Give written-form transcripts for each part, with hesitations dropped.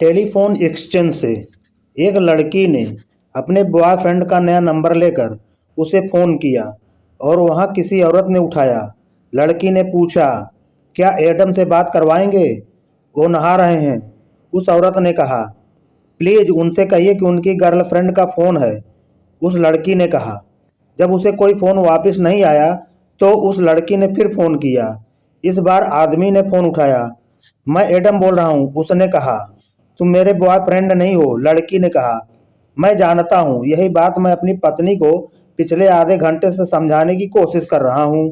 Telephone exchange से एक लड़की ने अपने बॉयफ्रेंड का नया नंबर लेकर उसे फ़ोन किया और वहां किसी औरत ने उठाया। लड़की ने पूछा, क्या एडम से बात करवाएंगे? वो नहा रहे हैं। उस औरत ने कहा, प्लीज़ उनसे कहिए कि उनकी गर्लफ्रेंड का फ़ोन है। उस लड़की ने कहा। जब उसे कोई फ़ोन वापस नहीं आया तो उस लड़की ने फिर फ़ोन किया। इस बार आदमी ने फ़ोन उठाया। मैं एडम बोल रहा हूँ, उसने कहा। तुम मेरे बॉयफ्रेंड नहीं हो, लड़की ने कहा। मैं जानता हूँ, यही बात मैं अपनी पत्नी को पिछले आधे घंटे से समझाने की कोशिश कर रहा हूँ।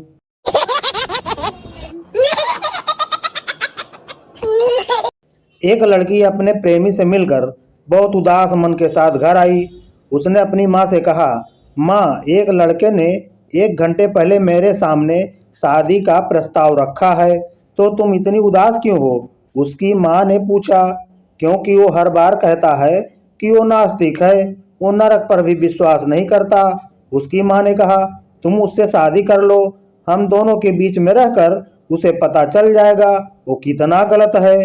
एक लड़की अपने प्रेमी से मिलकर बहुत उदास मन के साथ घर आई। उसने अपनी माँ से कहा, माँ, एक लड़के ने 1 घंटे पहले मेरे सामने शादी का प्रस्ताव रखा है, तो तुम इतनी उदास क्यों हो? उसकी माँ ने पूछा। क्योंकि वो हर बार कहता है कि वो नास्तिक है, वो नरक पर भी विश्वास नहीं करता। उसकी माँ ने कहा, तुम उससे शादी कर लो, हम दोनों के बीच में रहकर उसे पता चल जाएगा वो कितना गलत है।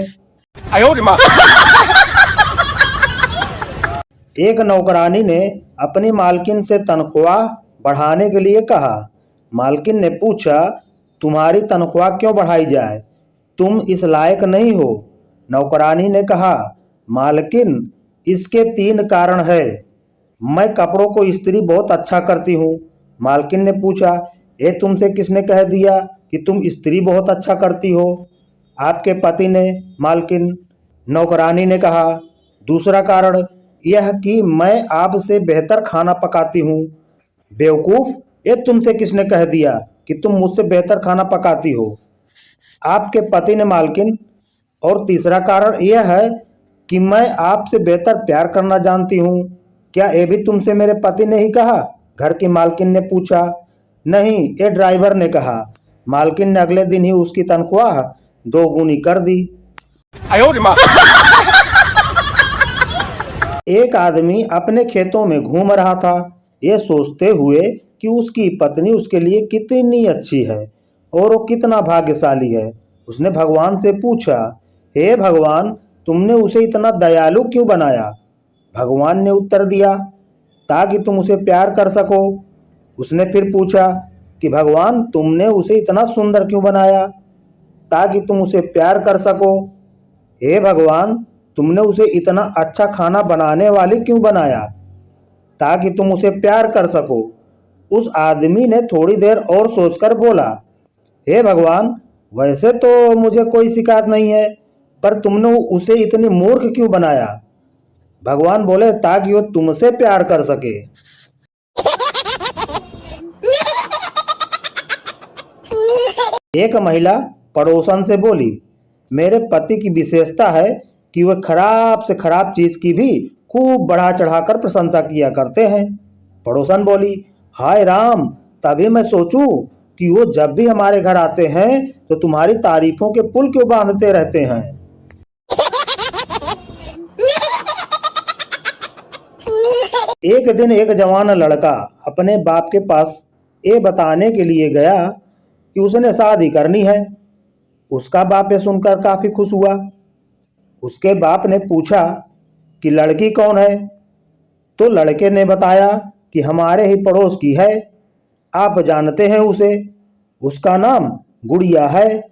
एक नौकरानी ने अपनी मालकिन से तनख्वाह बढ़ाने के लिए कहा। मालकिन ने पूछा, तुम्हारी तनख्वाह क्यों बढ़ाई जाए? तुम इस लायक नहीं हो। नौकरानी ने कहा, मालकिन, इसके 3 कारण है। मैं कपड़ों को इस्त्री बहुत अच्छा करती हूँ। मालकिन ने पूछा, ये तुमसे किसने कह दिया कि तुम इस्त्री बहुत अच्छा करती हो? आपके पति ने, मालकिन। नौकरानी ने कहा। दूसरा कारण यह कि मैं आपसे बेहतर खाना पकाती हूँ। बेवकूफ़, ये तुमसे किसने कह दिया कि तुम मुझसे बेहतर खाना पकाती हो? आपके पति ने, मालकिन। और तीसरा कारण यह है कि मैं आपसे बेहतर प्यार करना जानती हूँ। क्या ये भी तुमसे मेरे पति ने ही कहा? घर की मालकिन ने पूछा। नहीं, ये ड्राइवर ने कहा। मालकिन ने अगले दिन ही उसकी तनख्वाह 2 गुनी कर दी। एक आदमी अपने खेतों में घूम रहा था, ये सोचते हुए कि उसकी पत्नी उसके लिए कितनी अच्छी है और वो कितना भाग्यशाली है। उसने भगवान से पूछा, हे भगवान, तुमने उसे इतना दयालु क्यों बनाया? भगवान ने उत्तर दिया, ताकि तुम उसे प्यार कर सको। उसने फिर पूछा कि भगवान, तुमने उसे इतना सुंदर क्यों बनाया? ताकि तुम उसे प्यार कर सको। हे भगवान, तुमने उसे इतना अच्छा खाना बनाने वाली क्यों बनाया? ताकि तुम उसे प्यार कर सको। उस आदमी ने थोड़ी देर और सोचकर बोला, हे भगवान, वैसे तो मुझे कोई शिकायत नहीं है, पर तुमने उसे इतनी मूर्ख क्यों बनाया? भगवान बोले, ताकि वो तुमसे प्यार कर सके। एक महिला पड़ोसन से बोली, मेरे पति की विशेषता है कि वह खराब से खराब चीज की भी खूब बढ़ा चढ़ाकर प्रशंसा किया करते हैं। पड़ोसन बोली, हाय राम, तभी मैं सोचूं कि वो जब भी हमारे घर आते हैं तो तुम्हारी तारीफों के पुल क्यों बांधते रहते हैं। एक दिन एक जवान लड़का अपने बाप के पास ये बताने के लिए गया कि उसने शादी करनी है। उसका बाप ये सुनकर काफी खुश हुआ। उसके बाप ने पूछा कि लड़की कौन है? तो लड़के ने बताया कि हमारे ही पड़ोस की है, आप जानते हैं उसे, उसका नाम गुड़िया है।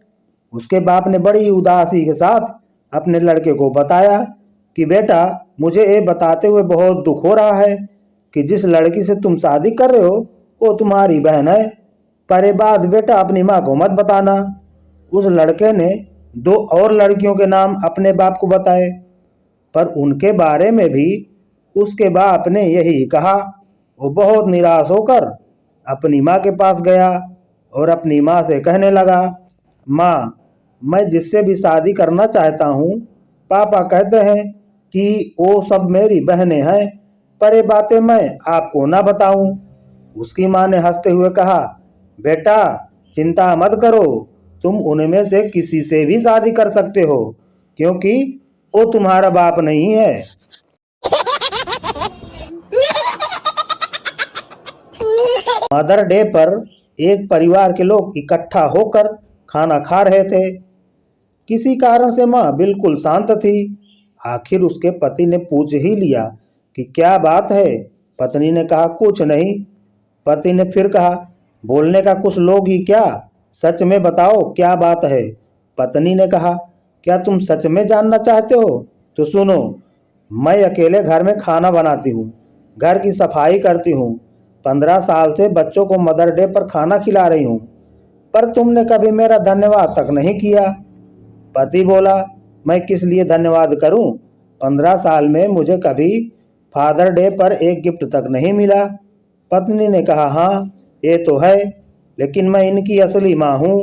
उसके बाप ने बड़ी उदासी के साथ अपने लड़के को बताया कि बेटा, मुझे ये बताते हुए बहुत दुख हो रहा है कि जिस लड़की से तुम शादी कर रहे हो वो तुम्हारी बहन है, पर ये बात बेटा अपनी माँ को मत बताना। उस लड़के ने 2 और लड़कियों के नाम अपने बाप को बताए, पर उनके बारे में भी उसके बाप ने यही कहा। वो बहुत निराश होकर अपनी माँ के पास गया और अपनी माँ से कहने लगा, माँ, मैं जिससे भी शादी करना चाहता हूँ, पापा कहते हैं कि वो सब मेरी बहनें हैं, पर ये बातें मैं आपको ना बताऊं। उसकी माँ ने हंसते हुए कहा, बेटा, चिंता मत करो, तुम उनमें से किसी से भी शादी कर सकते हो, क्योंकि वो तुम्हारा बाप नहीं है। मदर डे पर एक परिवार के लोग इकट्ठा होकर खाना खा रहे थे। किसी कारण से माँ बिल्कुल शांत थी। आखिर उसके पति ने पूछ ही लिया कि क्या बात है। पत्नी ने कहा, कुछ नहीं। पति ने फिर कहा, बोलने का कुछ लोग ही क्या, सच में बताओ क्या बात है। पत्नी ने कहा, क्या तुम सच में जानना चाहते हो? तो सुनो, मैं अकेले घर में खाना बनाती हूँ, घर की सफाई करती हूँ, 15 साल से बच्चों को मदर डे पर खाना खिला रही हूँ, पर तुमने कभी मेरा धन्यवाद तक नहीं किया। पति बोला, मैं किस लिए धन्यवाद करूं? 15 साल में मुझे कभी फादर डे पर एक गिफ्ट तक नहीं मिला। पत्नी ने कहा, हाँ ये तो है, लेकिन मैं इनकी असली माँ हूँ।